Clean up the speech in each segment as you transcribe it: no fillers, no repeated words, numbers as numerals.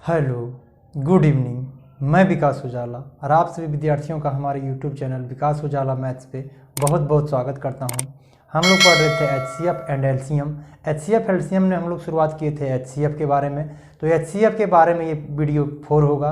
Hello, good evening. मैं विकास उजाला और आप सभी विद्यार्थियों का हमारे यूट्यूब चैनल विकास उजाला मैथ्स पे बहुत बहुत स्वागत करता हूं। हम लोग पढ़ रहे थे HCF and LCM. HCF LCM ने हम लोग शुरुआत किए थे HCF के बारे में, तो HCF के बारे में ये वीडियो 4 होगा।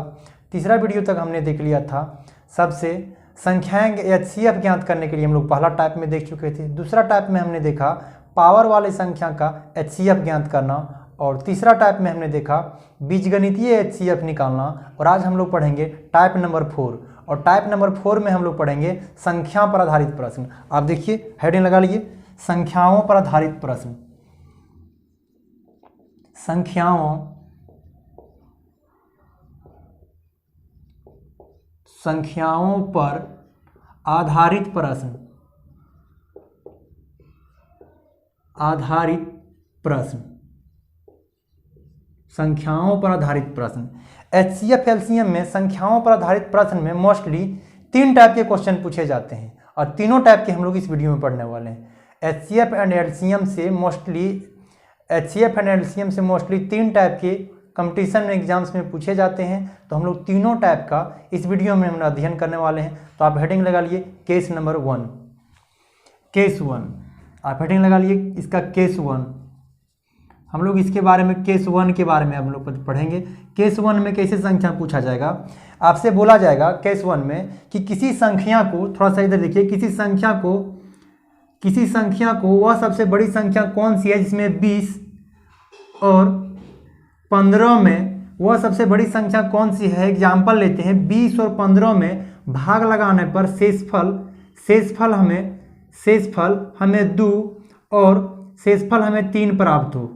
तीसरा वीडियो तक हमने देख लिया था सबसे संख्याएँ HCF ज्ञात करने के लिए हम लोग पहला टाइप में देख चुके थे। दूसरा टाइप में हमने देखा पावर वाले संख्या का HCF ज्ञात करना, और तीसरा टाइप में हमने देखा बीजगणितीय HCF निकालना। और आज हम लोग पढ़ेंगे टाइप नंबर 4, और टाइप नंबर 4 में हम लोग पढ़ेंगे संख्या पर आधारित प्रश्न। आप देखिए, हेडिंग लगा लीजिए, संख्याओं पर आधारित प्रश्न। संख्याओं पर आधारित प्रश्न। संख्याओं पर आधारित प्रश्न। HCF एलसीएम में संख्याओं पर आधारित प्रश्न में मोस्टली 3 टाइप के क्वेश्चन पूछे जाते हैं, और तीनों टाइप के हम लोग इस वीडियो में पढ़ने वाले हैं। HCF एंड एलसीएम से मोस्टली 3 टाइप के कंपटीशन में एग्जाम्स में पूछे जाते हैं, तो हम लोग तीनों टाइप का इस वीडियो में हम अध्ययन करने वाले हैं। तो आप हेडिंग लगा लिए केस नंबर 1, केस 1। आप हेडिंग लगा लिए इसका केस 1। हम लोग इसके बारे में केस 1 के बारे में हम लोग पढ़ेंगे। केस 1 में कैसे संख्या पूछा जाएगा, आपसे बोला जाएगा केस 1 में कि किसी संख्या को, थोड़ा सा इधर देखिए, किसी संख्या को वह सबसे बड़ी संख्या कौन सी है जिसमें 20 और 15 में, वह सबसे बड़ी संख्या कौन सी है। एग्जाम्पल लेते हैं, 20 और 15 में भाग लगाने पर शेषफल हमें 2 और शेषफल हमें 3 प्राप्त हो।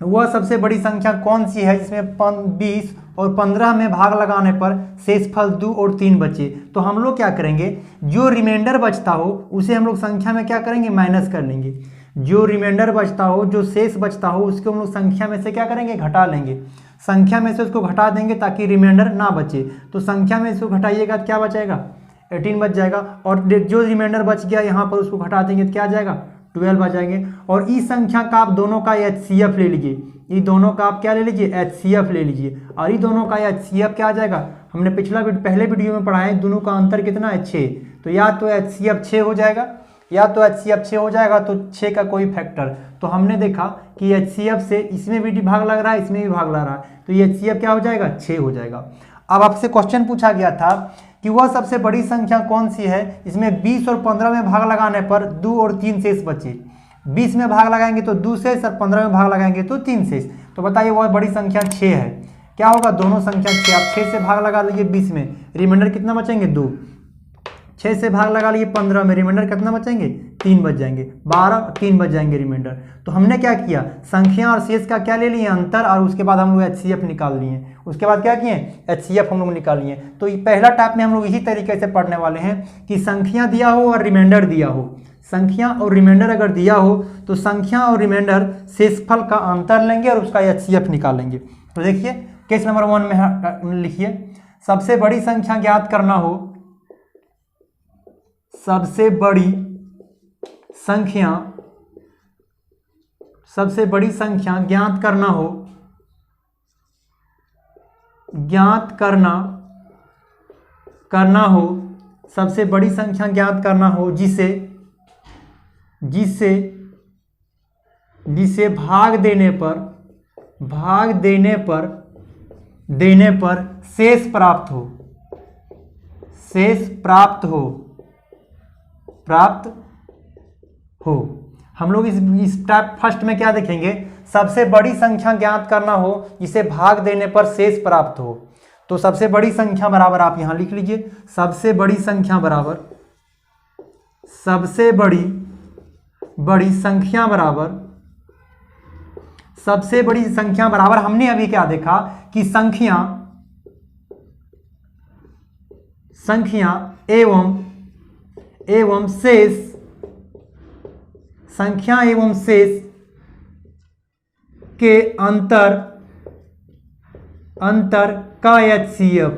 वह सबसे बड़ी संख्या कौन सी है जिसमें 20 और 15 में भाग लगाने पर शेषफल 2 और 3 बचे। तो हम लोग क्या करेंगे, जो रिमाइंडर बचता हो उसे हम लोग संख्या में क्या करेंगे, माइनस कर लेंगे। जो रिमाइंडर बचता हो, जो शेष बचता हो, उसको हम लोग संख्या में से क्या करेंगे, घटा लेंगे। संख्या में से उसको घटा देंगे ताकि रिमाइंडर ना बचे। तो संख्या में इसको घटाइएगा तो क्या बचेगा, 18 बच जाएगा। और जो रिमाइंडर बच गया यहाँ पर उसको घटा देंगे तो क्या आ जाएगा, 12 आ जाएंगे। और इस संख्या का आप दोनों का HCF ले लीजिए, ये दोनों का आप क्या ले लीजिए, HCF ले लीजिए। और ये दोनों का HCF क्या आ जाएगा, हमने पहले वीडियो में पढ़ा है, दोनों का अंतर कितना है, 6। तो या तो HCF 6 हो जाएगा, तो 6 का कोई फैक्टर। तो हमने देखा कि HCF से इसमें भी भाग लग रहा है, इसमें भी भाग लग रहा है, तो ये HCF क्या हो जाएगा, 6 हो जाएगा। अब आपसे क्वेश्चन पूछा गया था कि वह सबसे बड़ी संख्या कौन सी है इसमें 20 और 15 में भाग लगाने पर 2 और 3 शेष बचे। 20 में भाग लगाएंगे तो 2 शेष, और 15 में भाग लगाएंगे तो 3 शेष। तो बताइए वह बड़ी संख्या 6 है। क्या होगा, दोनों संख्या 6, आप 6 से भाग लगा लीजिए 20 में, रिमाइंडर कितना बचेंगे, 2। 6 से भाग लगा लिए 15 में, रिमाइंडर कितना बचेंगे, 3 बच जाएंगे। 12 3 बच जाएंगे रिमाइंडर। तो हमने क्या किया, संख्या और शेष का क्या ले लिए, अंतर, और उसके बाद हम लोग HCF निकाल लिए। उसके बाद क्या किए, HCF हम लोग निकाल लिए। तो ये पहला टाइप में हम लोग इसी तरीके से पढ़ने वाले हैं कि संख्या दिया हो और रिमाइंडर दिया हो। संख्या और रिमाइंडर अगर दिया हो तो संख्या और रिमाइंडर शेषफल का अंतर लेंगे और उसका HCF निकालेंगे। तो देखिए केस नंबर 1 में लिखिए, सबसे बड़ी संख्या ज्ञात करना हो, सबसे बड़ी संख्या ज्ञात करना हो, सबसे बड़ी संख्या ज्ञात करना हो जिसे भाग देने पर शेष प्राप्त हो। हम लोग इस टाइप फर्स्ट में क्या देखेंगे, सबसे बड़ी संख्या ज्ञात करना हो जिसे भाग देने पर शेष प्राप्त हो। तो सबसे बड़ी संख्या बराबर आप यहां लिख लीजिए, सबसे बड़ी संख्या बराबर हमने अभी क्या देखा कि संख्या एवं शेष के अंतर का HCF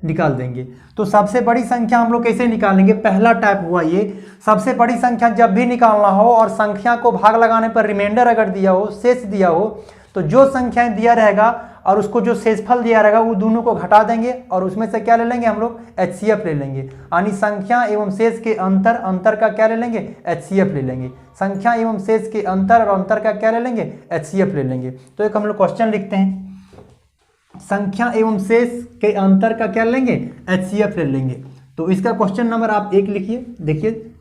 निकाल देंगे। तो सबसे बड़ी संख्या हम लोग कैसे निकालेंगे, पहला टाइप हुआ ये, सबसे बड़ी संख्या जब भी निकालना हो और संख्या को भाग लगाने पर रिमाइंडर अगर दिया हो, शेष दिया हो, तो जो संख्याएं दिया रहेगा और उसको जो शेषफल दिया रहेगा वो दोनों को घटा देंगे और उसमें से क्या ले लेंगे हम लोग, HCF ले लेंगे। यानी संख्या एवं शेष के अंतर का क्या ले लेंगे, HCF ले लेंगे। संख्या एवं शेष के अंतर और अंतर का क्या ले लेंगे, HCF ले लेंगे। तो एक हम लोग क्वेश्चन लिखते हैं, संख्या एवं शेष के अंतर का क्या लेंगे, HCF ले लेंगे। तो इसका क्वेश्चन नंबर आप 1 लिखिए। देखिए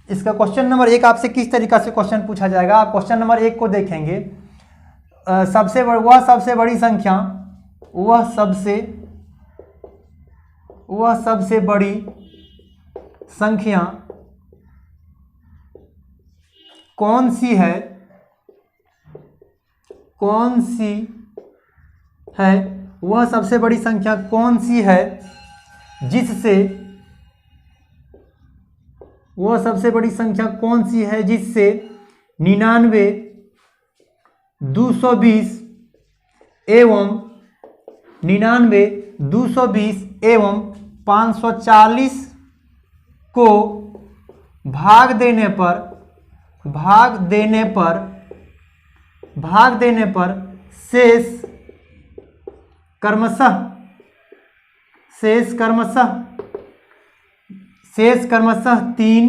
इसका क्वेश्चन नंबर 1 आपसे किस तरीका से क्वेश्चन पूछा जाएगा। आप क्वेश्चन नंबर 1 को देखेंगे, सबसे बड़ी संख्या, वह सबसे बड़ी संख्या कौन सी है, वह सबसे बड़ी संख्या कौन सी है जिससे, वह सबसे बड़ी संख्या कौन सी है जिससे 99, 220 एवं 540 को भाग देने पर शेष क्रमशः 3,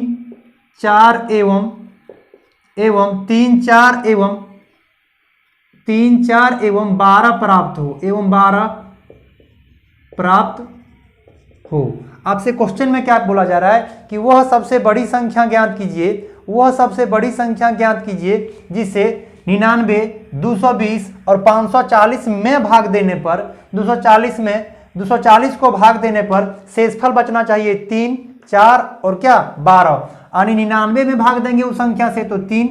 4 एवं 12 प्राप्त हो। आपसे क्वेश्चन में क्या बोला जा रहा है कि वह सबसे बड़ी संख्या ज्ञात कीजिए जिसे 99, 220 और 540 में भाग देने पर 240 को भाग देने पर शेषफल बचना चाहिए 3, 4 और क्या 12। यानी 99 में भाग देंगे उस संख्या से तो 3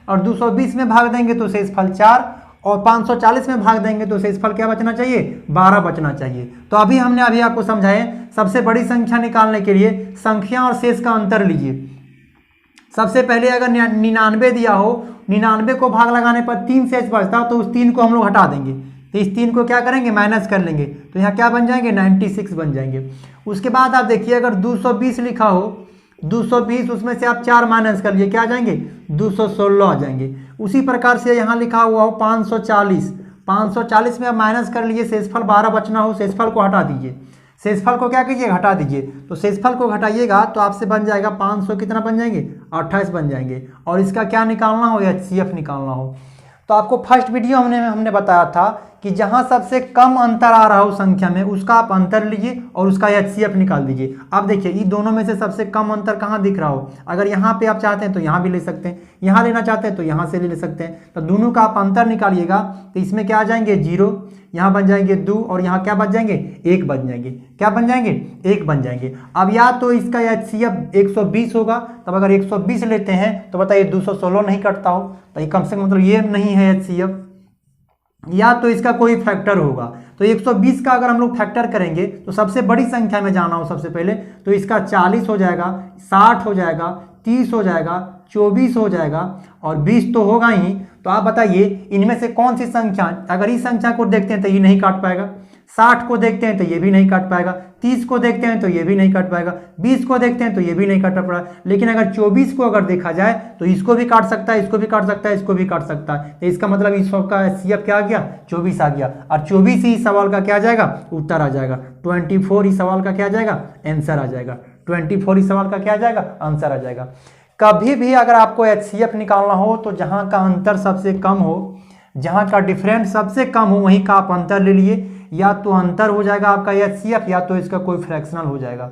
और 220 में भाग देंगे तो शेषफल 4 और 540 में भाग देंगे तो शेषफल क्या बचना चाहिए, 12 बचना चाहिए। तो अभी आपको समझाए, सबसे बड़ी संख्या निकालने के लिए संख्या और शेष का अंतर लीजिए। सबसे पहले अगर 99 दिया हो, 99 को भाग लगाने पर 3 शेष बचता तो उस 3 को हम लोग हटा देंगे। तो इस 3 को क्या करेंगे, माइनस कर लेंगे। तो यहाँ क्या बन जाएंगे, 96 बन जाएंगे। उसके बाद आप देखिए अगर 220 लिखा हो, 220 उसमें से आप 4 माइनस कर लिए, क्या आ जाएंगे, 216 आ जाएंगे। उसी प्रकार से यहाँ लिखा हुआ हो 540 में आप माइनस कर लीजिए, शेषफल 12 बचना हो, शेषफल को हटा दीजिए। शेषफल को क्या कीजिए, घटा दीजिए। तो शेषफल को घटाइएगा तो आपसे बन जाएगा 500 कितना बन जाएंगे, 28 बन जाएंगे। और इसका क्या निकालना हो, HCF निकालना हो। तो आपको फर्स्ट वीडियो हमने बताया था कि जहां सबसे कम अंतर आ रहा हो संख्या में उसका आप अंतर लीजिए और उसका HCF निकाल दीजिए। अब देखिए ये दोनों में से सबसे कम अंतर कहां दिख रहा हो, अगर यहाँ पे आप चाहते हैं तो यहाँ भी ले सकते हैं, यहाँ लेना चाहते हैं तो यहाँ से ले सकते हैं। तो दोनों का आप अंतर निकालिएगा तो इसमें क्या आ जाएंगे, 0, यहाँ बन जाएंगे 2 और यहाँ क्या बन जाएंगे, 1 बन जाएंगे। क्या बन जाएंगे, 1 बन जाएंगे। अब या तो इसका HCF 120 होगा, तब अगर 120 लेते हैं तो बताइए 216 नहीं कटता हो, तो ये कम से कम मतलब ये नहीं है HCF। या तो इसका कोई फैक्टर होगा। तो 120 का अगर हम लोग फैक्टर करेंगे तो सबसे बड़ी संख्या में जाना हो सबसे पहले, तो इसका 40 हो जाएगा, 60 हो जाएगा, 30 हो जाएगा, 24 हो जाएगा और 20 तो होगा ही। तो आप बताइए इनमें से कौन सी संख्या, अगर इस संख्या को देखते हैं तो ये नहीं काट पाएगा, 60 को देखते हैं तो ये भी नहीं काट पाएगा, 30 को देखते हैं तो ये भी नहीं काट पाएगा, 20 को देखते हैं तो ये भी नहीं काट पाएगा। लेकिन अगर 24 को अगर देखा जाए तो इसको भी काट सकता है, इसको भी काट सकता है, इसको भी काट सकता है। तो इसका मतलब इस सबका HCF क्या आ गया, 24 आ गया। और 24 ही सवाल का क्या आ जाएगा, उत्तर आ जाएगा। 24 ही सवाल का क्या आ जाएगा, आंसर आ जाएगा। 24 ही सवाल का क्या आ जाएगा, आंसर आ जाएगा। कभी भी अगर आपको HCF निकालना हो तो जहाँ का अंतर सबसे कम हो, जहाँ का डिफरेंस सबसे कम हो वहीं का आप अंतर ले लिए। या तो अंतर हो जाएगा आपका HCF या तो इसका कोई फ्रैक्शनल हो जाएगा।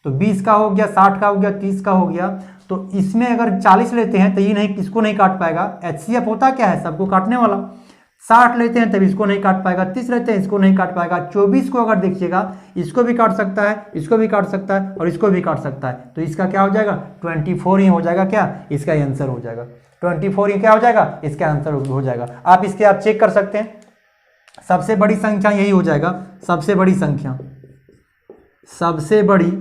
तो 20 का हो गया, 60 का हो गया, 30 का हो गया। तो इसमें अगर 40 लेते हैं तो ये नहीं, इसको नहीं काट पाएगा। HCF होता क्या है, सबको काटने वाला। 60 लेते हैं तब इसको नहीं काट पाएगा, 30 लेते हैं इसको नहीं काट पाएगा। 24 को अगर देखिएगा इसको भी काट सकता है, इसको भी काट सकता है और इसको भी काट सकता है। तो इसका क्या हो जाएगा, 24 ही हो जाएगा। क्या, इसका आंसर हो जाएगा 24 ही क्या हो जाएगा, इसका आंसर हो जाएगा। आप इसके आप चेक कर सकते हैं, सबसे बड़ी संख्या यही हो जाएगा। सबसे बड़ी संख्या, सबसे बड़ी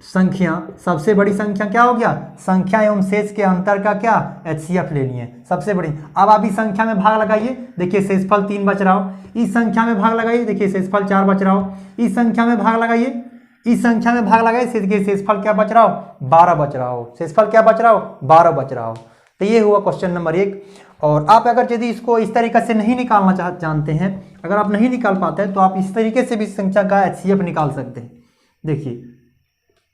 संख्या, सबसे बड़ी संख्या क्या हो गया, संख्या एवं शेष के अंतर का क्या HCF लेनी है सबसे बड़ी। अब आप इस संख्या में भाग लगाइए, देखिए शेषफल 3 बच रहा हो, इस संख्या में भाग लगाइए, देखिए शेषफल 4 बच रहा हो, इस संख्या में भाग लगाइए, इस संख्या में भाग लगाइए, देखिए शेषफल क्या बच रहा हो 12 बच रहा हो, शेषफल क्या बच रहा हो 12 बच रहा हो। तो ये हुआ क्वेश्चन नंबर 1। और आप अगर यदि इसको इस तरीके से नहीं निकालना जानते हैं, अगर आप नहीं निकाल पाते हैं तो आप इस तरीके से भी संख्या का HCF निकाल सकते हैं। देखिए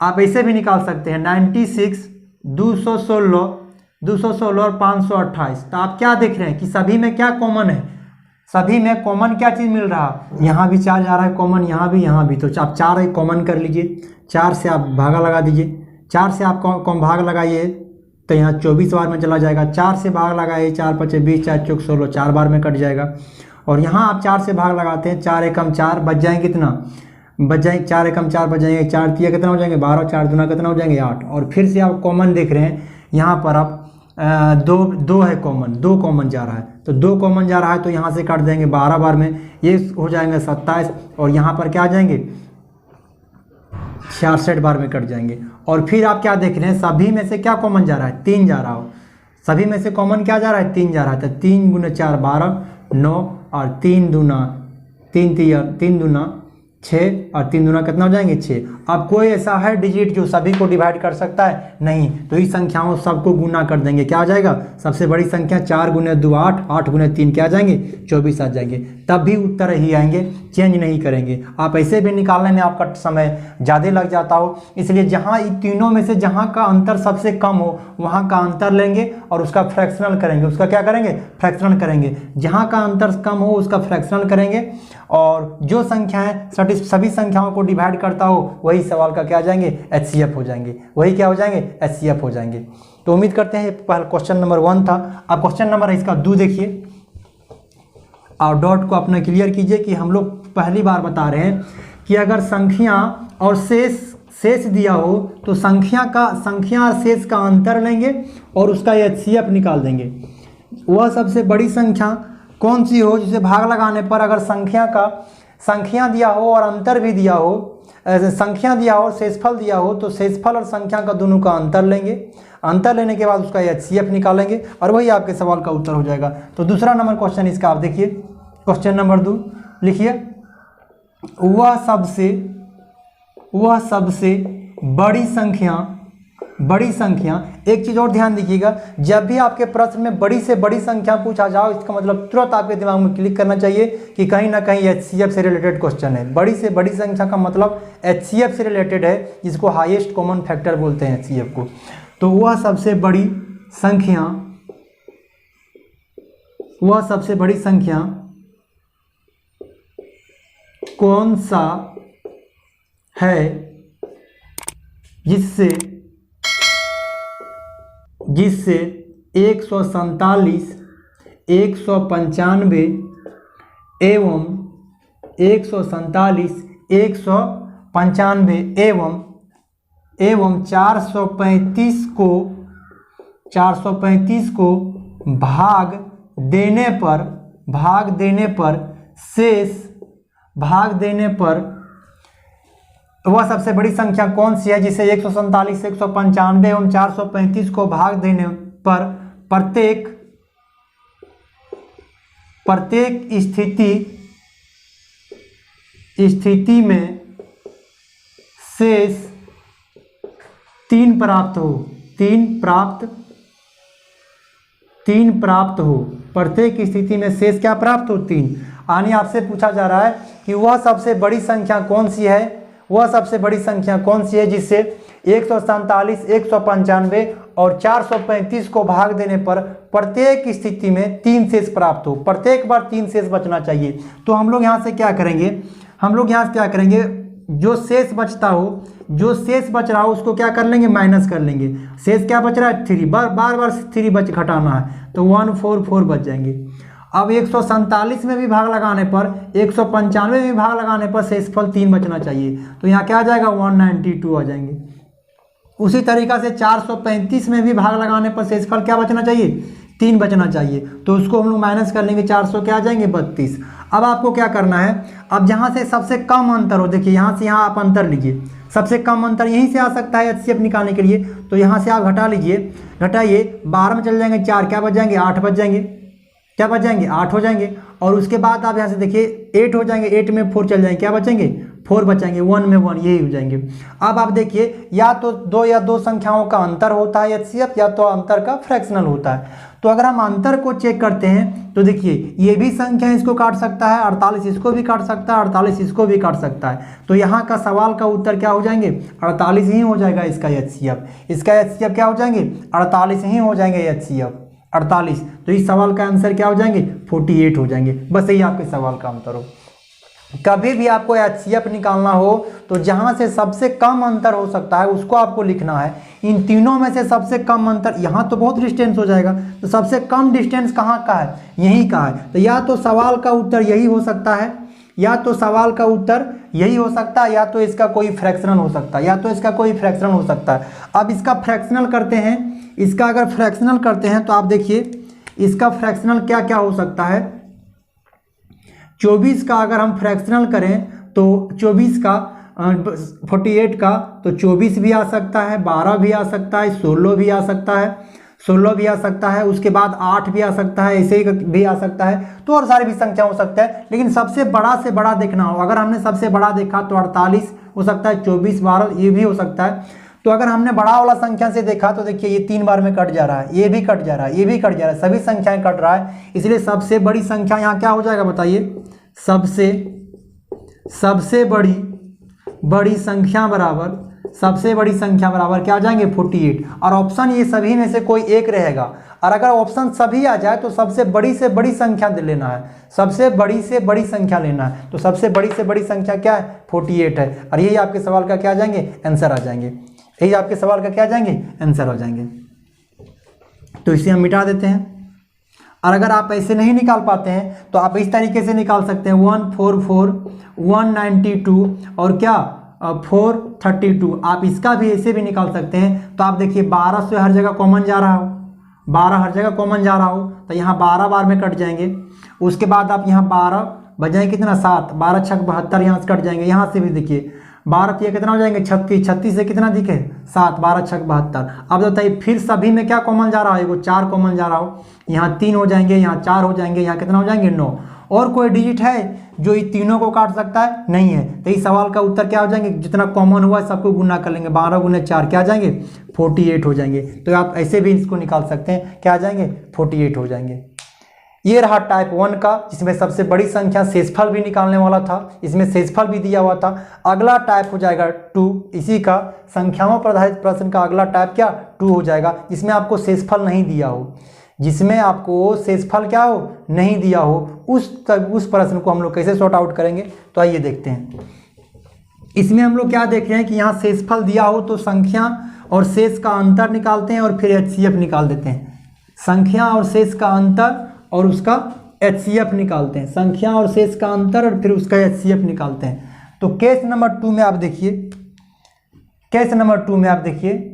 आप ऐसे भी निकाल सकते हैं 96, 216 और 528। तो आप क्या देख रहे हैं कि सभी में क्या कॉमन है, सभी में कॉमन क्या चीज़ मिल रहा है, यहाँ भी 4 जा रहा है कॉमन, यहाँ भी। तो आप 4 कॉमन कर लीजिए, 4 से आप भागा लगा दीजिए, 4 से आप कौन भाग लगाइए तो यहाँ 24 बार में चला जाएगा, 4 से भाग लगाइए, 4 5 20, 4 चौक 16, 4 बार में कट जाएगा। और यहाँ आप 4 से भाग लगाते हैं, 4 एकम 4 बच जाएंगे, कितना बच जाएंगे, 4 एकम 4 बच जाएंगे, 4 तिया कितना हो जाएंगे 12, 4 दूना कितना हो जाएंगे 8। और फिर से आप कॉमन देख रहे हैं, यहाँ पर आप दो है कॉमन, 2 कॉमन जा रहा है, तो 2 कॉमन जा रहा है तो यहाँ से काट देंगे 12 बार में, ये हो जाएंगे 27। और यहाँ पर क्या आ जाएंगे 66 बार में कट जाएंगे। और फिर आप क्या देख रहे हैं, सभी में से क्या कॉमन जा रहा है 3 जा रहा हो, सभी में से कॉमन क्या जा रहा है 3 जा रहा है। तो 3 गुना 4 12, 9 और 3 दूना 6 और 3 दूना कितना हो जाएंगे 6। अब कोई ऐसा है डिजिट जो सभी को डिवाइड कर सकता है, नहीं, तो इस संख्याओं सबको गुना कर देंगे, क्या आ जाएगा सबसे बड़ी संख्या 4 गुने 2 8, 8 गुने 3 क्या आ जाएंगे 24 आ जाएंगे। तब भी उत्तर ही आएंगे, चेंज नहीं करेंगे। आप ऐसे भी निकालने में आपका समय ज़्यादा लग जाता हो, इसलिए जहाँ इन तीनों में से जहाँ का अंतर सबसे कम हो वहाँ का अंतर लेंगे और उसका फ्रैक्शनल करेंगे, उसका क्या करेंगे फ्रैक्शनल करेंगे, जहाँ का अंतर कम हो उसका फ्रैक्शनल करेंगे। और जो संख्याएं सभी संख्याओं को डिवाइड करता हो वही सवाल का क्या आ जाएंगे HCF हो जाएंगे, वही क्या हो जाएंगे HCF हो जाएंगे। तो उम्मीद करते हैं पहला क्वेश्चन नंबर 1 था। अब क्वेश्चन नंबर है इसका 2 देखिए, और डॉट को अपना क्लियर कीजिए कि हम लोग पहली बार बता रहे हैं कि अगर संख्या और शेष दिया हो तो संख्या और शेष का अंतर लेंगे और उसका HCF निकाल देंगे। वह सबसे बड़ी संख्या कौन सी हो जिसे भाग लगाने पर अगर संख्या दिया हो और अंतर भी दिया हो, संख्या दिया हो और शेषफल दिया हो तो शेषफल और संख्या का दोनों का अंतर लेंगे, अंतर लेने के बाद उसका HCF निकालेंगे और वही आपके सवाल का उत्तर हो जाएगा। तो दूसरा नंबर क्वेश्चन इसका आप देखिए, क्वेश्चन नंबर 2 लिखिए, वह सबसे बड़ी संख्या। एक चीज़ और ध्यान दीजिएगा, जब भी आपके प्रश्न में बड़ी से बड़ी संख्या पूछा जाओ इसका मतलब तुरंत आपके दिमाग में क्लिक करना चाहिए कि कहीं ना कहीं HCF से रिलेटेड क्वेश्चन है। बड़ी से बड़ी संख्या का मतलब HCF से रिलेटेड है, जिसको हाईएस्ट कॉमन फैक्टर बोलते हैं HCF को। तो वह सबसे बड़ी संख्या कौन सा है जिससे 147, 195 एवं 147, 195 एवं 435 को भाग देने पर वह सबसे बड़ी संख्या कौन सी है जिसे 147, 195 एवं 435 को भाग देने पर प्रत्येक स्थिति में शेष 3 प्राप्त हो। प्रत्येक स्थिति में शेष क्या प्राप्त हो 3। यानी आपसे पूछा जा रहा है कि वह सबसे बड़ी संख्या कौन सी है, जिससे 147, 195 और 435 को भाग देने पर प्रत्येक स्थिति में 3 शेष प्राप्त हो, प्रत्येक बार 3 शेष बचना चाहिए। तो हम लोग यहाँ से क्या करेंगे, जो शेष बच रहा हो उसको क्या कर लेंगे माइनस कर लेंगे। शेष क्या बच रहा है 3, बार 3 घटाना है तो 144 बच जाएंगे। अब 147 में भी भाग लगाने पर, 195 में भी भाग लगाने पर शेषफल 3 बचना चाहिए, तो यहाँ क्या आ जाएगा 192 आ जाएंगे। उसी तरीक़ा से 435 में भी भाग लगाने पर शेषफल क्या बचना चाहिए 3 बचना चाहिए, तो उसको हम लोग माइनस कर लेंगे, 400 क्या आ जाएंगे 32। अब आपको क्या करना है, अब जहाँ से सबसे कम अंतर हो, देखिए यहाँ से यहाँ आप अंतर लीजिए, सबसे कम अंतर यहीं से आ सकता है HCF निकालने के लिए, तो यहाँ से आप घटा लीजिए, घटाइए, 12 में चले जाएंगे 4, क्या बच जाएंगे 8 बच जाएंगे, क्या बच जाएंगे 8 हो जाएंगे। और उसके बाद आप यहाँ से देखिए 8 हो जाएंगे, 8 में 4 चल जाएंगे, क्या बचेंगे 4 बचेंगे, 1 में 1 यही हो जाएंगे। अब आप देखिए या तो दो संख्याओं का अंतर होता है HCF, या तो अंतर का फ्रैक्शनल होता है। तो अगर हम अंतर को चेक करते हैं तो देखिए ये भी संख्या इसको काट सकता है, 48 इसको भी काट सकता है, 48 इसको भी काट सकता है। तो यहाँ का सवाल का उत्तर क्या हो जाएंगे 48 ही हो जाएगा इसका HCF। इसका HCF क्या हो जाएंगे 48 ही हो जाएंगे HCF 48। तो इस सवाल का आंसर क्या हो जाएंगे 48 हो जाएंगे। बस यही आपके सवाल का अंतर हो। कभी भी आपको HCF निकालना हो तो जहां से सबसे कम अंतर हो सकता है उसको आपको लिखना है। इन तीनों में से सबसे कम अंतर, यहाँ तो बहुत डिस्टेंस हो जाएगा, तो सबसे कम डिस्टेंस कहाँ का है, यहीं का है। तो या तो सवाल का उत्तर यही हो सकता है, या तो सवाल का उत्तर यही हो सकता है, या तो इसका कोई फ्रैक्शनल हो सकता है, या तो इसका कोई फ्रैक्शनल हो सकता है। अब इसका फ्रैक्शनल करते हैं, इसका अगर फ्रैक्शनल करते हैं तो आप देखिए इसका फ्रैक्शनल क्या क्या हो सकता है। 24 का अगर हम फ्रैक्शनल करें तो 24 का 48 का तो 24 भी आ सकता है, 12 भी आ सकता है, 16 भी आ सकता है, 16 भी आ सकता है, उसके बाद 8 भी आ सकता है, ऐसे ही भी आ सकता है। तो और सारी भी संख्या हो सकता है, लेकिन सबसे बड़ा से बड़ा देखना हो। अगर हमने सबसे बड़ा देखा तो 48 हो सकता है, 24 12 ये भी हो सकता है। तो अगर हमने बड़ा वाला संख्या से देखा तो देखिए ये 3 बार में कट जा रहा है, ये भी कट जा रहा है, ये भी कट जा रहा है, सभी संख्याएं कट रहा है। इसलिए सबसे बड़ी संख्या यहाँ क्या हो जाएगा बताइए, सबसे बड़ी संख्या बराबर क्या आ जाएंगे 48। और ऑप्शन ये सभी में से कोई एक रहेगा, और अगर ऑप्शन सभी आ जाए तो सबसे बड़ी से बड़ी संख्या लेना है, सबसे बड़ी से बड़ी संख्या लेना है। तो सबसे बड़ी से बड़ी संख्या क्या है 48 है, और यही आपके सवाल का क्या आ जाएंगे आंसर आ जाएंगे, यही आपके सवाल का क्या आ जाएंगे आंसर हो जाएंगे। तो इसे हम मिटा देते हैं। और अगर आप ऐसे नहीं निकाल पाते हैं तो आप इस तरीके से निकाल सकते हैं 144 192 और क्या 432। आप इसका भी ऐसे भी निकाल सकते हैं। तो आप देखिए 12 से हर जगह कॉमन जा रहा हो, 12 हर जगह कॉमन जा रहा हो तो यहाँ 12 बार में कट जाएंगे। उसके बाद आप यहाँ 12 बजाएं कितना 7, 12 छक 72 यहाँ से कट जाएंगे। यहाँ से भी देखिए 12 ये कितना हो जाएंगे 36, 36 से कितना दिखे 7, 12 छक 72। अब बताइए फिर सभी में क्या कॉमन जा रहा है, वो 4 कॉमन जा रहा हो, यहाँ 3 हो जाएंगे, यहाँ 4 हो जाएंगे, यहाँ कितना हो जाएंगे 9। और कोई डिजिट है जो इन तीनों को काट सकता है, नहीं है। तो इस सवाल का उत्तर क्या हो जाएंगे, जितना कॉमन हुआ है सबको गुना कर लेंगे, 12 गुने 4 क्या आ जाएंगे 48 हो जाएंगे। तो आप ऐसे भी इसको निकाल सकते हैं, क्या आ जाएंगे 48 हो जाएंगे। ये रहा टाइप 1 का, जिसमें सबसे बड़ी संख्या शेषफल भी निकालने वाला था, इसमें शेषफल भी दिया हुआ था। अगला टाइप हो जाएगा 2, इसी का संख्याओं पर आधारित प्रश्न का अगला टाइप क्या 2 हो जाएगा, जिसमें आपको शेषफल नहीं दिया हो, जिसमें आपको शेषफल क्या हो नहीं दिया हो। उस प्रश्न को हम लोग कैसे सॉर्ट आउट करेंगे, तो आइए देखते हैं। इसमें हम लोग क्या देख रहे हैं कि यहाँ शेषफल दिया हो तो संख्या और शेष का अंतर निकालते हैं और फिर HCF निकाल देते हैं। संख्या और शेष का अंतर और उसका HCF निकालते हैं, संख्या और शेष का अंतर और फिर उसका HCF निकालते हैं। तो केस नंबर 2 में आप देखिए, केस नंबर 2 में आप देखिए,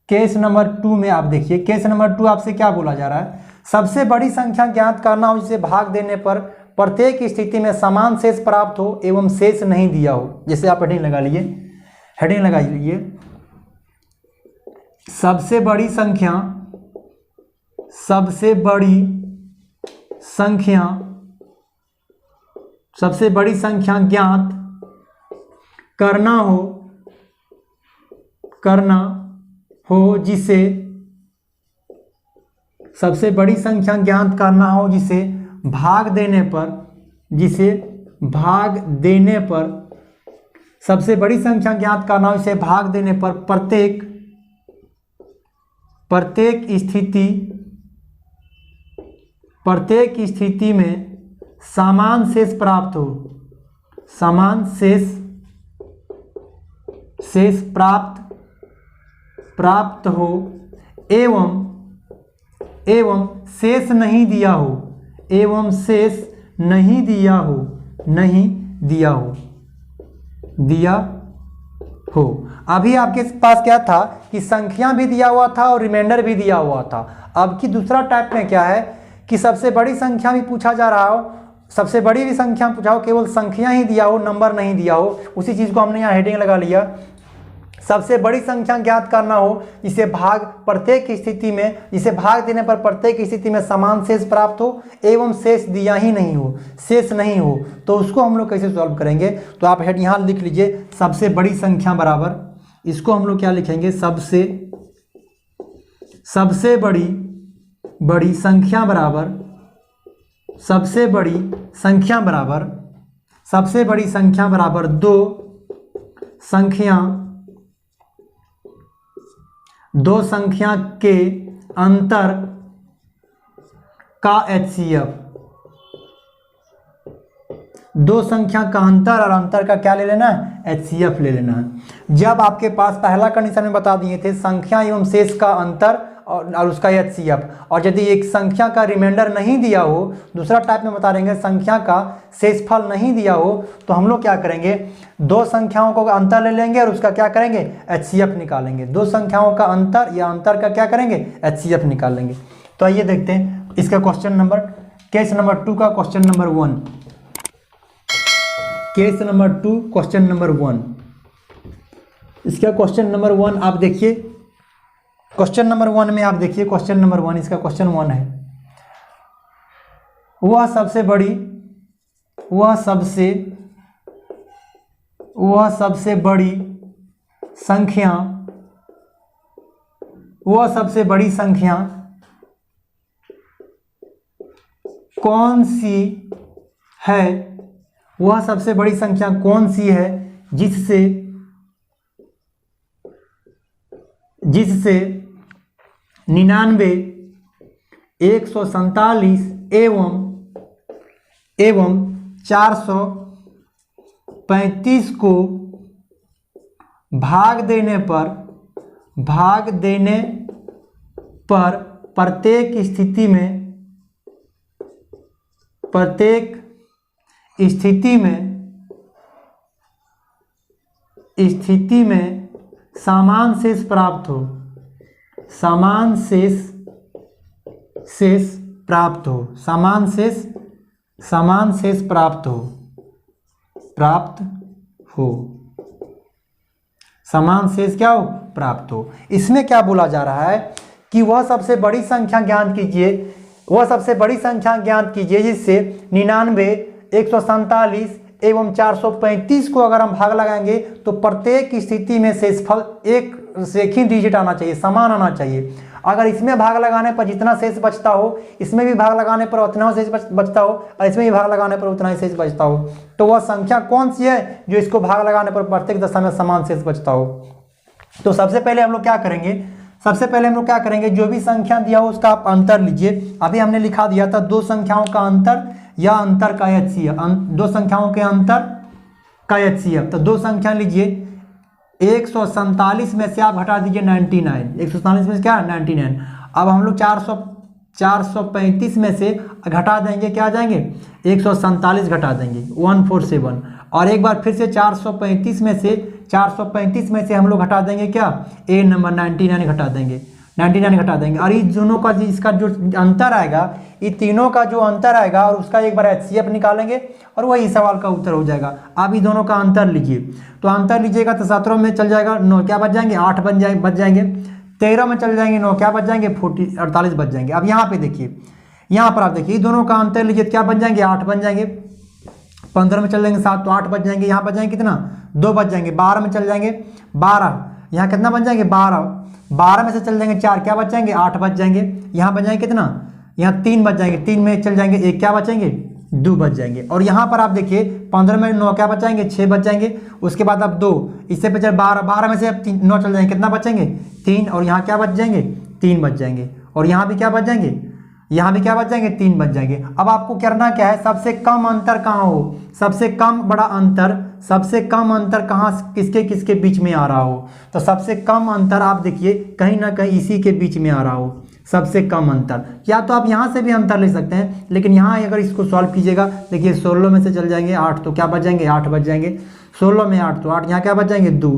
केस नंबर 2 में आप देखिए, केस नंबर 2 आपसे क्या बोला जा रहा है, सबसे बड़ी संख्या ज्ञात करना हो जिसे भाग देने पर प्रत्येक स्थिति में समान शेष प्राप्त हो एवं शेष नहीं दिया हो। जैसे आप हेडिंग लगा लिए, हेडिंग लगा लीजिए, सबसे बड़ी संख्या, सबसे बड़ी संख्या, सबसे बड़ी संख्या ज्ञात करना हो जिसे, सबसे बड़ी संख्या ज्ञात करना हो जिसे भाग देने पर, जिसे भाग देने पर, सबसे बड़ी संख्या ज्ञात करना हो जिसे भाग देने पर प्रत्येक स्थिति में समान शेष प्राप्त हो, समान शेष प्राप्त हो एवं शेष नहीं दिया हो, एवं शेष नहीं दिया हो, नहीं दिया हो, दिया हो। अभी आपके पास क्या था कि संख्या भी दिया हुआ था और रिमाइंडर भी दिया हुआ था। अब की दूसरा टाइप में क्या है कि सबसे बड़ी संख्या भी पूछा जा रहा हो, सबसे बड़ी भी संख्या पूछा हो, केवल संख्या ही दिया हो, नंबर नहीं दिया हो। उसी चीज़ को हमने यहाँ हेडिंग लगा लिया, सबसे बड़ी संख्या ज्ञात करना हो जिसे भाग प्रत्येक स्थिति में, जिसे भाग देने पर प्रत्येक स्थिति में समान शेष प्राप्त हो एवं शेष दिया ही नहीं हो, शेष नहीं हो, तो उसको हम लोग कैसे सॉल्व करेंगे। तो आप हेड यहाँ लिख लीजिए, सबसे बड़ी संख्या बराबर, इसको हम लोग क्या लिखेंगे, सबसे बड़ी संख्या बराबर, सबसे बड़ी संख्या बराबर दो संख्या के अंतर का HCF। दो संख्या का अंतर और अंतर का क्या ले लेना है, HCF ले लेना है। जब आपके पास पहला कंडीशन में बता दिए थे संख्या एवं शेष का अंतर और उसका HCF, और यदि एक संख्या का रिमाइंडर नहीं दिया हो, दूसरा टाइप में बता देंगे संख्या का शेषफल नहीं दिया हो, तो हम लोग क्या करेंगे, दो संख्याओं को अंतर ले लेंगे और उसका क्या करेंगे, HCF निकालेंगे। दो संख्याओं का अंतर या अंतर का क्या करेंगे, HCF निकालेंगे। तो आइए देखते हैं इसका क्वेश्चन नंबर, केस नंबर 2 का question number 1। Case number 2 question number 1, इसका क्वेश्चन नंबर 1 आप देखिए। क्वेश्चन नंबर 1 में आप देखिए, क्वेश्चन नंबर 1 इसका क्वेश्चन 1 है, वह सबसे बड़ी संख्या कौन सी है, वह सबसे बड़ी संख्या कौन सी है जिससे 99, 147 एवं 435 को भाग देने पर प्रत्येक स्थिति में समान शेष प्राप्त हो, समान शेष प्राप्त हो। इसमें क्या बोला जा रहा है कि वह सबसे बड़ी संख्या ज्ञात कीजिए जिससे 99, 147 एवं 435 को अगर हम भाग लगाएंगे तो प्रत्येक स्थिति में शेषफल एक ही डिजिट आना चाहिए, समान आना चाहिए। अगर इसमें भाग लगाने पर जितना शेष बचता हो, इसमें भी भाग लगाने पर उतना शेष बचता हो, और इसमें भी भाग लगाने पर उतना ही शेष बचता हो, तो वह संख्या कौन सी है जो इसको भाग लगाने पर प्रत्येक दशा में समान शेष बचता हो। तो सबसे पहले हम लोग क्या करेंगे, जो भी संख्या दिया हो उसका आप अंतर लीजिए। अभी हमने लिखा दिया था दो संख्याओं का अंतर या अंतर का HCF, दो संख्याओं के अंतर का HCF। तो दो संख्या लीजिए, 147 में से आप घटा दीजिए 99, 147 में से क्या 99। अब हम लोग 435 में से घटा देंगे, क्या आ जाएंगे 147 घटा देंगे 147, और एक बार फिर से 435 में से हम लोग घटा देंगे क्या, ए नंबर 99 घटा देंगे, और इस दोनों का इसका जो अंतर आएगा, ये तीनों का जो अंतर आएगा और उसका एक बार HCF निकालेंगे और वही सवाल का उत्तर हो जाएगा। आप ये दोनों का अंतर लीजिए, तो अंतर लीजिएगा तो 17 में चल जाएगा 9 क्या बच जाएंगे, 8 बच जाएंगे, 13 में चल जाएंगे 9 क्या बच जाएंगे, 48 बच जाएंगे। अब यहाँ पे देखिए, यहाँ पर आप देखिए दोनों का अंतर लीजिए, क्या बच जाएंगे 8 बन जाएंगे, 15 में चल जाएंगे 7 तो 8 बच जाएंगे, यहाँ बच जाएंगे कितना 2 बच जाएंगे, 12 में चल जाएंगे 12, यहाँ कितना बन जाएंगे 12 में से चल जाएंगे 4 क्या बच जाएंगे 8 बच जाएंगे, यहाँ बच जाएंगे कितना, यहाँ 3 बच जाएंगे, 3 में चल जाएंगे 1 क्या बचेंगे 2 बच जाएंगे, और यहाँ पर आप देखिए 15 में 9 क्या बचाएंगे 6 बच जाएंगे, उसके बाद अब 2, इससे पे 12 में से अब 9 चल जाएंगे, कितना बचेंगे 3, और यहाँ क्या बच जाएंगे 3 बच जाएंगे, और यहाँ भी क्या बच जाएंगे, यहाँ भी क्या बच जाएंगे 3 बच जाएंगे। अब आपको करना क्या है, सबसे कम अंतर कहाँ हो, सबसे कम अंतर कहाँ किसके बीच में आ रहा हो, तो सबसे कम अंतर आप देखिए कहीं ना कहीं इसी के बीच में आ रहा हो, सबसे कम अंतर। या तो आप यहाँ से भी अंतर ले सकते हैं, लेकिन यहाँ अगर इसको सॉल्व कीजिएगा, देखिए 16 में से चल जाएंगे 8 तो क्या बच जाएंगे 8 बच जाएंगे, 16 में 8 तो 8, यहाँ क्या बच जाएंगे 2,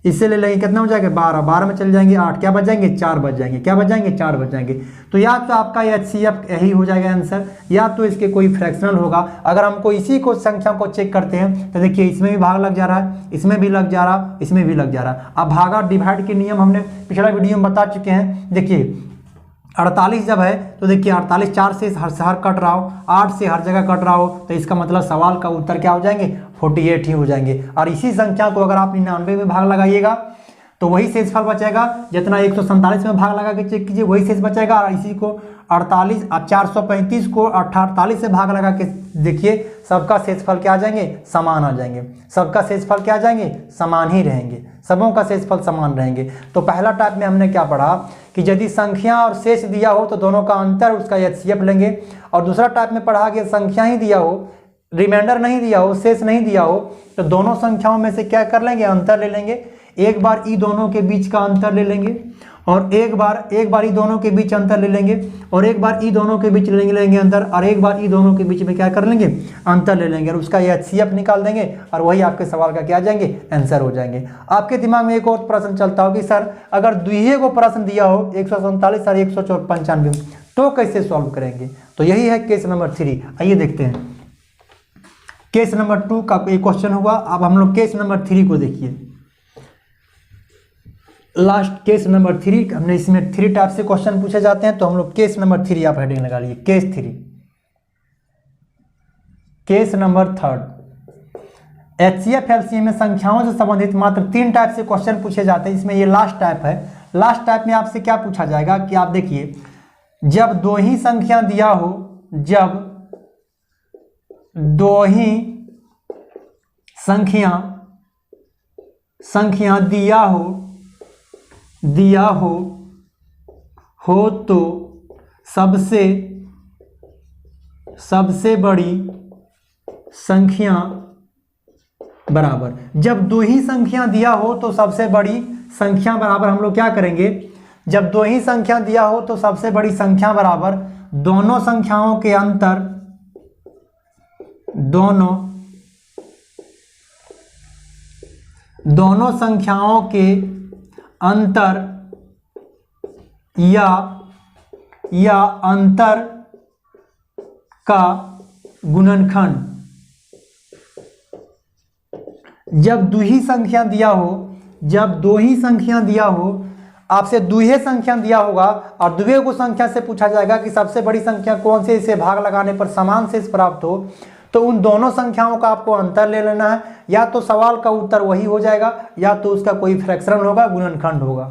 इससे ले लेंगे कितना हो जाएगा 12, 12 में चल जाएंगे 8, क्या बच जाएंगे 4 बच जाएंगे, क्या बच जाएंगे 4 बच जाएंगे। तो या तो आपका HCF यही हो जाएगा आंसर, या तो इसके कोई फ्रैक्शनल होगा। अगर हमको इसी को संख्या को चेक करते हैं तो देखिए इसमें भी भाग लग जा रहा है, इसमें भी लग जा रहा, इसमें भी लग जा रहा। अब भागा डिवाइड के नियम हमने पिछला वीडियो में बता चुके हैं। देखिए 48 जब है तो देखिए 48 4 से हर कट रहा हो, 8 से हर जगह कट रहा हो, तो इसका मतलब सवाल का उत्तर क्या हो जाएंगे 48 ही हो जाएंगे। और इसी संख्या को अगर आप 99 में भाग लगाइएगा तो वही शेषफल बचेगा, जितना 147 में भाग लगा के चेक कीजिए वही शेष बचेगा। और इसी को 48 अब 435 को 48 से भाग लगा के देखिए, सबका शेषफल क्या आ जाएंगे समान आ जाएंगे, सबका शेषफल क्या आ जाएंगे समान ही रहेंगे, सबों का शेषफल समान रहेंगे। तो पहला टाइप में हमने क्या पढ़ा कि यदि संख्या और शेष दिया हो तो दोनों का अंतर उसका HCF लेंगे। और दूसरा टाइप में पढ़ा कि संख्या ही दिया हो, रिमाइंडर नहीं दिया हो, शेष नहीं दिया हो, तो दोनों संख्याओं में से क्या कर लेंगे अंतर ले लेंगे। एक बार ई दोनों के बीच का अंतर ले लेंगे, और एक बार ई दोनों के बीच अंतर ले लेंगे, और एक बार ई दोनों के बीच लेंगे अंतर, और एक बार ई दोनों के बीच में क्या कर लेंगे अंतर ले लेंगे, और उसका HCF निकाल देंगे, और वही आपके सवाल का क्या आ जाएंगे आंसर हो जाएंगे। आपके दिमाग में एक और प्रश्न चलता हो कि सर अगर दुइये को प्रश्न दिया हो 147 और 195 तो कैसे सॉल्व करेंगे। तो यही है केस नंबर 3। आइए देखते हैं केस नंबर 2 का एक क्वेश्चन हुआ। अब हम लोग केस नंबर 3 को देखिए, लास्ट केस नंबर 3। हमने इसमें 3 टाइप से क्वेश्चन पूछे जाते हैं, तो हम लोग केस नंबर 3 आप हेडिंग लगा लीजिए, case 3। Case number 3 HCF LCM में संख्याओं से संबंधित मात्र 3 टाइप से क्वेश्चन पूछे जाते हैं। इसमें ये लास्ट टाइप है। लास्ट टाइप में आपसे क्या पूछा जाएगा कि आप देखिए, जब दो ही संख्या दिया हो, जब दो ही संख्या दिया हो तो सबसे बड़ी संख्या बराबर। जब दो ही संख्या दिया हो तो सबसे बड़ी संख्या बराबर हम लोग क्या करेंगे, जब दो ही संख्या दिया हो तो सबसे बड़ी संख्या बराबर दोनों संख्याओं के अंतर, दोनों संख्याओं के अंतर या अंतर का गुणनखंड। जब दो ही संख्या दिया हो, आपसे दुहे संख्या दिया होगा और दुहे को संख्या से पूछा जाएगा कि सबसे बड़ी संख्या कौन सी, इसे भाग लगाने पर समान शेष प्राप्त हो, तो उन दोनों संख्याओं का आपको अंतर ले लेना है। या तो सवाल का उत्तर वही हो जाएगा, या तो उसका कोई फ्रैक्शन होगा, गुणनखंड होगा।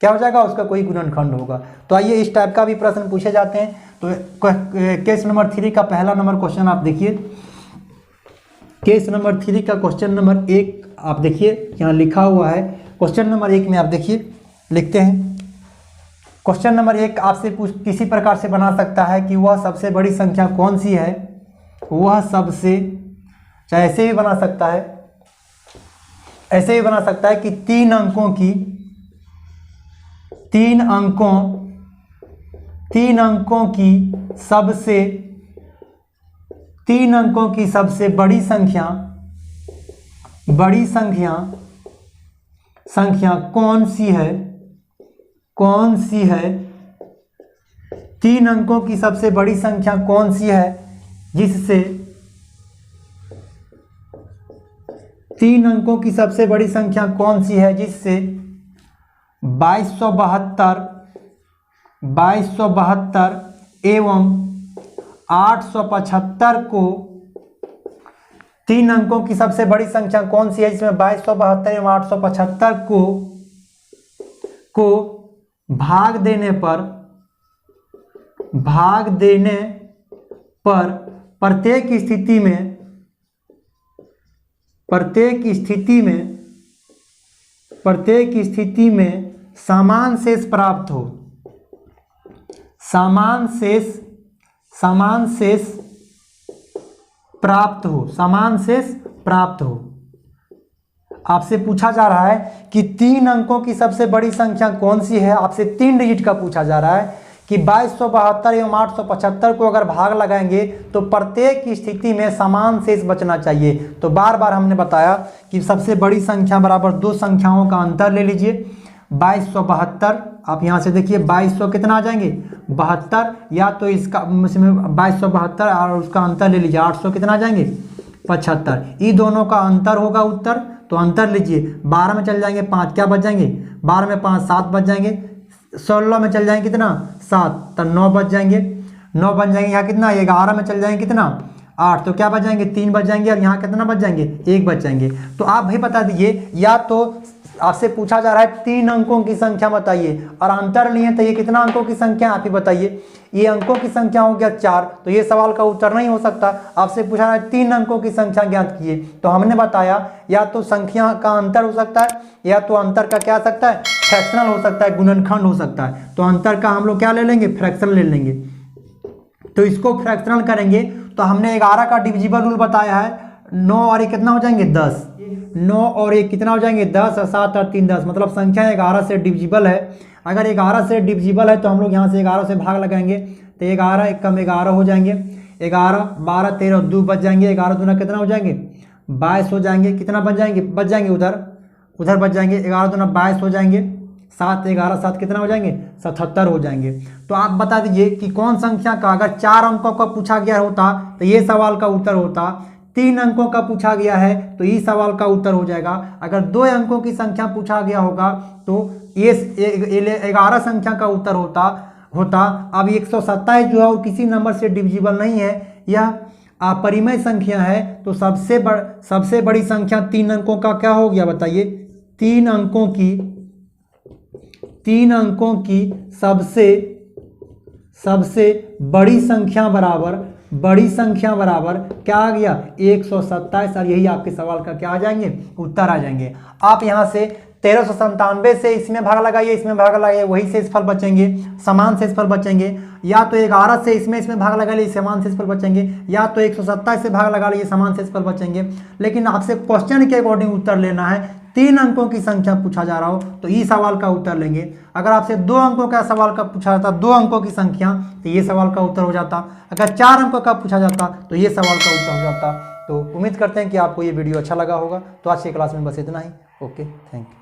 क्या हो जाएगा, उसका कोई गुणनखंड होगा। तो आइए इस टाइप का भी प्रश्न पूछे जाते हैं। तो केस नंबर 3 का पहला नंबर क्वेश्चन आप देखिए। केस नंबर 3 का क्वेश्चन नंबर 1 आप देखिए, यहाँ लिखा हुआ है। क्वेश्चन नंबर 1 में आप देखिए, लिखते हैं। क्वेश्चन नंबर 1 आपसे किसी प्रकार से बना सकता है कि वह सबसे बड़ी संख्या कौन सी है, वह सबसे, चाहे ऐसे भी बना सकता है, ऐसे भी बना सकता है कि 3 अंकों की सबसे बड़ी संख्या कौन सी है, 3 अंकों की सबसे बड़ी संख्या कौन सी है जिससे 3 अंकों की सबसे बड़ी संख्या कौन सी है जिससे 2272 एवं 875 को, 3 अंकों की सबसे बड़ी संख्या कौन सी है जिसमें 2272 एवं 875 को भाग देने पर प्रत्येक स्थिति में समान शेष प्राप्त हो, समान शेष प्राप्त हो। आपसे पूछा जा रहा है कि 3 अंकों की सबसे बड़ी संख्या कौन सी है। आपसे 3 डिजिट का पूछा जा रहा है कि 2272 एवं 875 को अगर भाग लगाएंगे तो प्रत्येक स्थिति में समान शेष बचना चाहिए। तो बार बार हमने बताया कि सबसे बड़ी संख्या बराबर दो संख्याओं का अंतर ले लीजिए। 2272, आप यहाँ से देखिए 2200 कितना आ जाएंगे 72, या तो इसका इसमें 2272 और उसका अंतर ले लीजिए 800 कितना आ जाएंगे 75। ये दोनों का अंतर होगा उत्तर, तो अंतर लीजिए 12 में चल जाएंगे 5 क्या बच जाएंगे 12 में 5 7 बच जाएंगे, 16 में चल जाएंगे कितना 7 तो 9 बच जाएंगे, 9 बच जाएंगे, यहाँ कितना 11 में चल जाएंगे कितना 8 तो क्या बच जाएंगे 3 बच जाएंगे, और यहाँ कितना बच जाएंगे 1 बच जाएंगे। तो आप भाई बता दीजिए, या तो आपसे पूछा जा रहा है 3 अंकों की संख्या बताइए और अंतर नहीं है तो ये कितना अंकों की संख्या आप ही बताइए। ये अंकों की संख्या हो गया 4, तो ये सवाल का उत्तर नहीं हो सकता। आपसे पूछा रहा है 3 अंकों की संख्या ज्ञात कीजिए, तो हमने बताया या तो संख्या का अंतर हो सकता है, या तो अंतर का क्या सकता है फ्रैक्शनल हो सकता है, गुणनखंड हो सकता है। तो अंतर का हम लोग क्या ले लेंगे फ्रैक्शनल ले लेंगे। तो इसको फ्रैक्शनल करेंगे तो हमने 11 का डिविजिबल रूल बताया है, 9 और 1 कितना हो जाएंगे 10, 9 और 1 कितना हो जाएंगे 10 और 7 और 3 10, मतलब संख्या 11 से डिविजिबल है। अगर 11 से डिविजिबल है तो हम लोग यहाँ से 11 से भाग लगाएंगे तो 11 1 कम 11 हो जाएंगे, 11 12 13 2 बच जाएंगे, 11 दूना कितना हो जाएंगे 22 हो जाएंगे, कितना बच जाएंगे उधर बच जाएंगे, 11 दूना 22 हो जाएंगे, 7 11 7 कितना हो जाएंगे 77 हो जाएंगे। तो आप बता दीजिए कि कौन संख्या का अगर 4 अंकों का पूछा गया होता तो ये सवाल का उत्तर होता, 3 अंकों का पूछा गया है तो ये सवाल का उत्तर हो जाएगा, अगर 2 अंकों की संख्या पूछा गया होगा तो ये 11 संख्या का उत्तर होता। अब 127 जो है वो किसी नंबर से डिविजिबल नहीं है, यह अपरिमेय संख्या है। तो सबसे बड़ी संख्या 3 अंकों का क्या हो गया बताइए, 3 अंकों की सबसे बड़ी संख्या बराबर क्या आ गया 127, और यही आपके सवाल का क्या आ जाएंगे उत्तर आ जाएंगे। आप यहाँ से 1397 से इसमें भाग लगाइए, इसमें भाग लगाइए, वही शेषफल बचेंगे, समान शेषफल बचेंगे, या तो 11 से इसमें भाग लगा लीजिए समान शेषफल बचेंगे, या तो 127 से भाग लगा लीजिए समान शेषफल बचेंगे। लेकिन आपसे क्वेश्चन के अकॉर्डिंग उत्तर लेना है, 3 अंकों की संख्या पूछा जा रहा हो तो ये सवाल का उत्तर लेंगे। अगर आपसे 2 अंकों का सवाल का पूछा जाता 2 अंकों की संख्या तो ये सवाल का उत्तर हो जाता, अगर 4 अंकों का पूछा जाता तो ये सवाल का उत्तर हो जाता। तो उम्मीद करते हैं कि आपको ये वीडियो अच्छा लगा होगा। तो आज की क्लास में बस इतना ही। Okay, thank you.